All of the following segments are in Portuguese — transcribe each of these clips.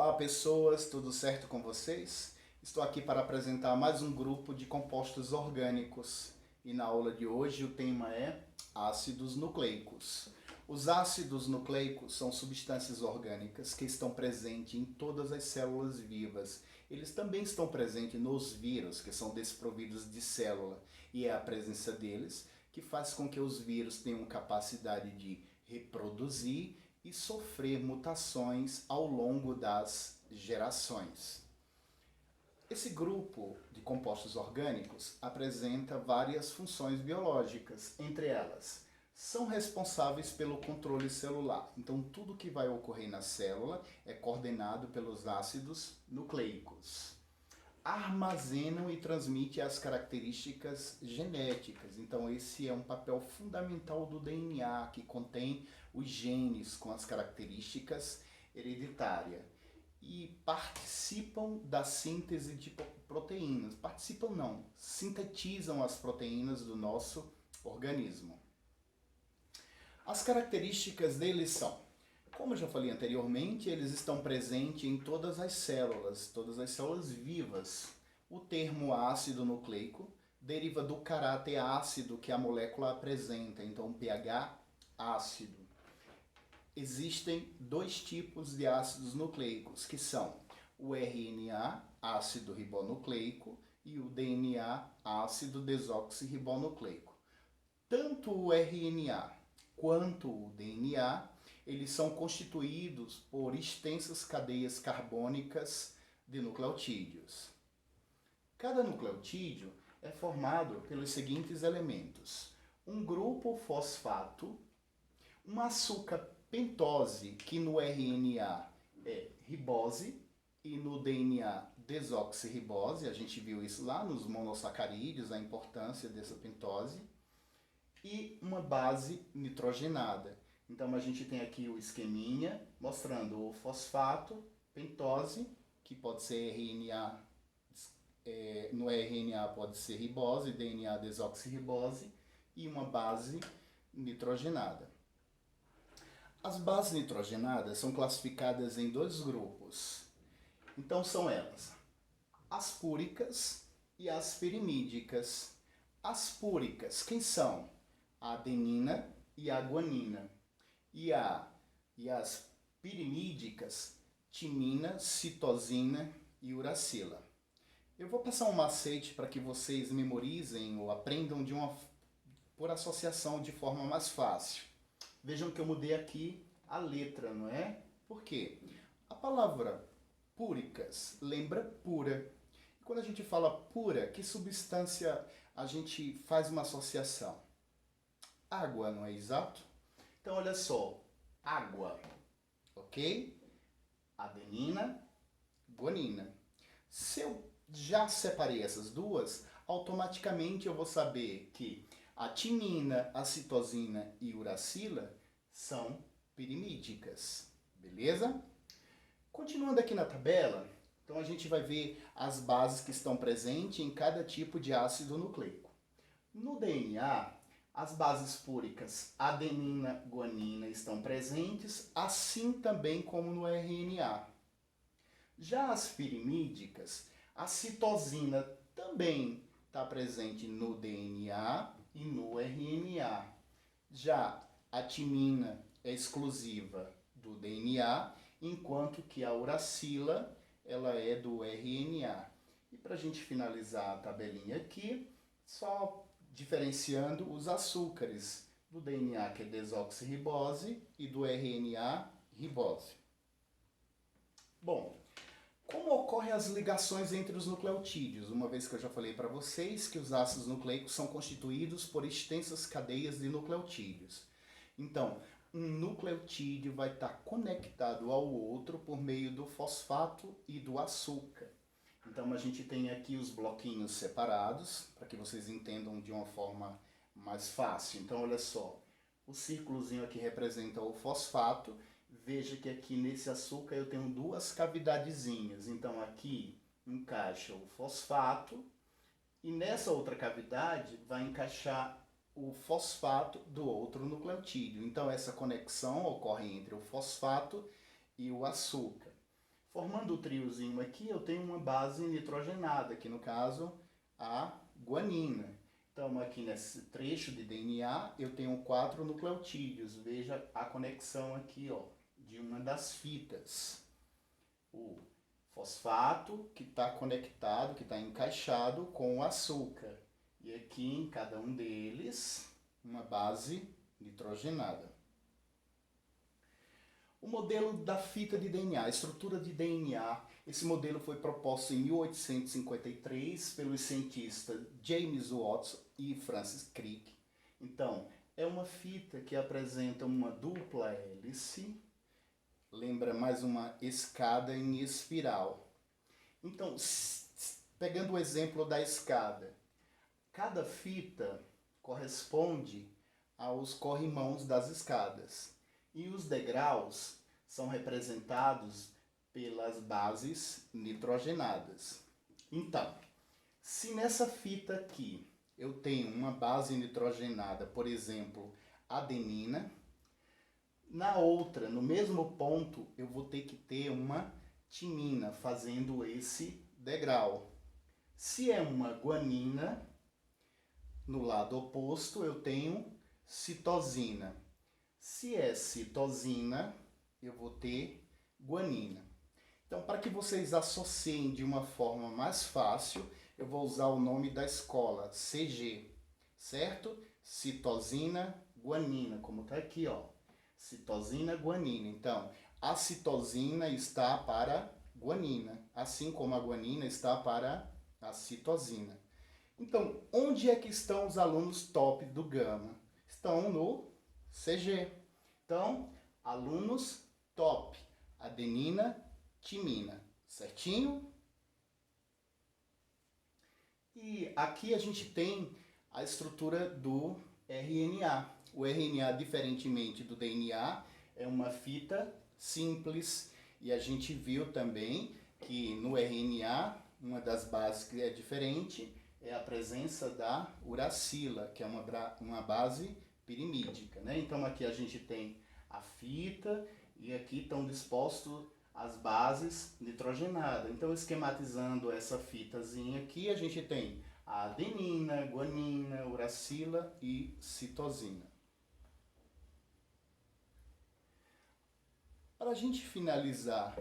Olá pessoas, tudo certo com vocês? Estou aqui para apresentar mais um grupo de compostos orgânicos e na aula de hoje o tema é ácidos nucleicos. Os ácidos nucleicos são substâncias orgânicas que estão presentes em todas as células vivas. Eles também estão presentes nos vírus, que são desprovidos de célula, e é a presença deles que faz com que os vírus tenham capacidade de reproduzir e sofrer mutações ao longo das gerações. Esse grupo de compostos orgânicos apresenta várias funções biológicas, entre elas são responsáveis pelo controle celular. Então, tudo que vai ocorrer na célula é coordenado pelos ácidos nucleicos. Armazenam e transmitem as características genéticas. Então, esse é um papel fundamental do DNA, que contém os genes com as características hereditárias. E participam da síntese de proteínas. Participam não, sintetizam as proteínas do nosso organismo. As características deles são, como eu já falei anteriormente, eles estão presentes em todas as células vivas. O termo ácido nucleico deriva do caráter ácido que a molécula apresenta, então pH ácido. Existem dois tipos de ácidos nucleicos, que são o RNA, ácido ribonucleico, e o DNA, ácido desoxirribonucleico. Tanto o RNA quanto o DNA, eles são constituídos por extensas cadeias carbônicas de nucleotídeos. Cada nucleotídeo é formado pelos seguintes elementos: um grupo fosfato, um açúcar pentose, que no RNA é ribose e no DNA desoxirribose, a gente viu isso lá nos monossacarídeos, a importância dessa pentose, e uma base nitrogenada. Então a gente tem aqui o esqueminha mostrando o fosfato, pentose, que pode ser RNA, no RNA pode ser ribose, DNA desoxirribose, e uma base nitrogenada. As bases nitrogenadas são classificadas em dois grupos. Então são elas, as púricas e as pirimídicas. As púricas, quem são? A adenina e a guanina. E as pirimídicas, timina, citosina e uracila. Eu vou passar um macete para que vocês memorizem ou aprendam por associação de forma mais fácil. Vejam que eu mudei aqui a letra, não é? Por quê? A palavra púricas lembra pura. E quando a gente fala pura, que substância a gente faz uma associação? Água, não é exato? Então, olha só, água, ok? Adenina, guanina. Se eu já separei essas duas, automaticamente eu vou saber que a timina, a citosina e uracila são pirimídicas, beleza? Continuando aqui na tabela, então a gente vai ver as bases que estão presentes em cada tipo de ácido nucleico. No DNA, as bases púricas adenina, guanina estão presentes, assim também como no RNA. Já as pirimídicas, a citosina também está presente no DNA e no RNA. Já a timina é exclusiva do DNA, enquanto que a uracila ela é do RNA. E para a gente finalizar a tabelinha aqui, só diferenciando os açúcares do DNA, que é desoxirribose, e do RNA, ribose. Bom, como ocorrem as ligações entre os nucleotídeos? Uma vez que eu já falei para vocês que os ácidos nucleicos são constituídos por extensas cadeias de nucleotídeos. Então, um nucleotídeo vai estar conectado ao outro por meio do fosfato e do açúcar. Então a gente tem aqui os bloquinhos separados, para que vocês entendam de uma forma mais fácil. Então olha só, o círculozinho aqui representa o fosfato. Veja que aqui nesse açúcar eu tenho duas cavidadezinhas. Então aqui encaixa o fosfato e nessa outra cavidade vai encaixar o fosfato do outro nucleotídeo. Então essa conexão ocorre entre o fosfato e o açúcar, Formando o triozinho aqui, eu tenho uma base nitrogenada, que no caso, a guanina. Então, aqui nesse trecho de DNA, eu tenho 4 nucleotídeos. Veja a conexão aqui, ó, de uma das fitas. O fosfato, que está conectado, que está encaixado com o açúcar. E aqui, em cada um deles, uma base nitrogenada. O modelo da fita de DNA, a estrutura de DNA, esse modelo foi proposto em 1853 pelos cientistas James Watts e Francis Crick. Então, é uma fita que apresenta uma dupla hélice, lembra mais uma escada em espiral. Então, pegando o exemplo da escada, cada fita corresponde aos corrimãos das escadas. E os degraus são representados pelas bases nitrogenadas. Então, se nessa fita aqui eu tenho uma base nitrogenada, por exemplo, adenina, na outra, no mesmo ponto, eu vou ter que ter uma timina fazendo esse degrau. Se é uma guanina, no lado oposto eu tenho citosina. Se é citosina, eu vou ter guanina. Então, para que vocês associem de uma forma mais fácil, eu vou usar o nome da escola, CG, certo? Citosina, guanina, como está aqui, ó. Citosina, guanina. Então, a citosina está para guanina, assim como a guanina está para a citosina. Então, onde é que estão os alunos top do Gama? Estão no CG. Então, alunos top, adenina, timina, certinho? E aqui a gente tem a estrutura do RNA. O RNA, diferentemente do DNA, é uma fita simples. E a gente viu também que no RNA, uma das bases que é diferente é a presença da uracila, que é uma base pirimídica, né? Então aqui a gente tem a fita e aqui estão dispostos as bases nitrogenadas. Então, esquematizando essa fitazinha aqui, a gente tem a adenina, guanina, uracila e citosina. Para a gente finalizar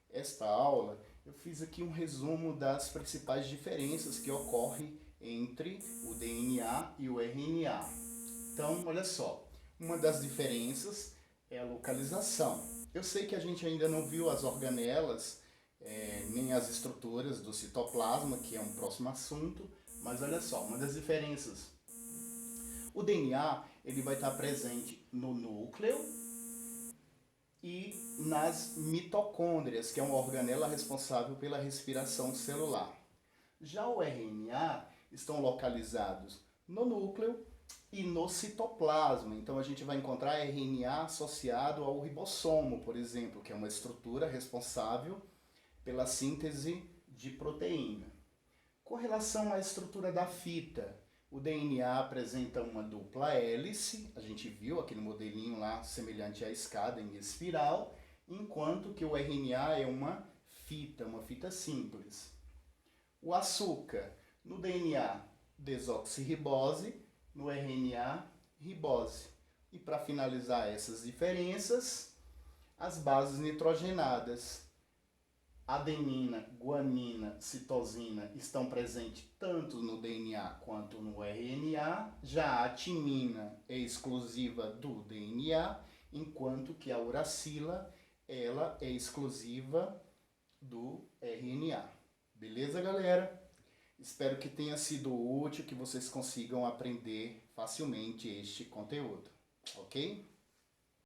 esta aula, eu fiz aqui um resumo das principais diferenças que ocorrem entre o DNA e o RNA. Então, olha só, uma das diferenças é a localização. Eu sei que a gente ainda não viu as organelas, nem as estruturas do citoplasma, que é um próximo assunto, mas olha só, uma das diferenças. O DNA ele vai estar presente no núcleo e nas mitocôndrias, que é uma organela responsável pela respiração celular. Já o RNA estão localizados no núcleo e no citoplasma. Então a gente vai encontrar RNA associado ao ribossomo, por exemplo, que é uma estrutura responsável pela síntese de proteína. Com relação à estrutura da fita, o DNA apresenta uma dupla hélice, a gente viu aquele modelinho lá semelhante à escada em espiral, enquanto que o RNA é uma fita simples. O açúcar, no DNA, desoxirribose, no RNA, ribose. E para finalizar essas diferenças, as bases nitrogenadas, adenina, guanina, citosina estão presentes tanto no DNA quanto no RNA. Já a timina é exclusiva do DNA, enquanto que a uracila ela é exclusiva do RNA. Beleza, galera? Espero que tenha sido útil, que vocês consigam aprender facilmente este conteúdo, ok?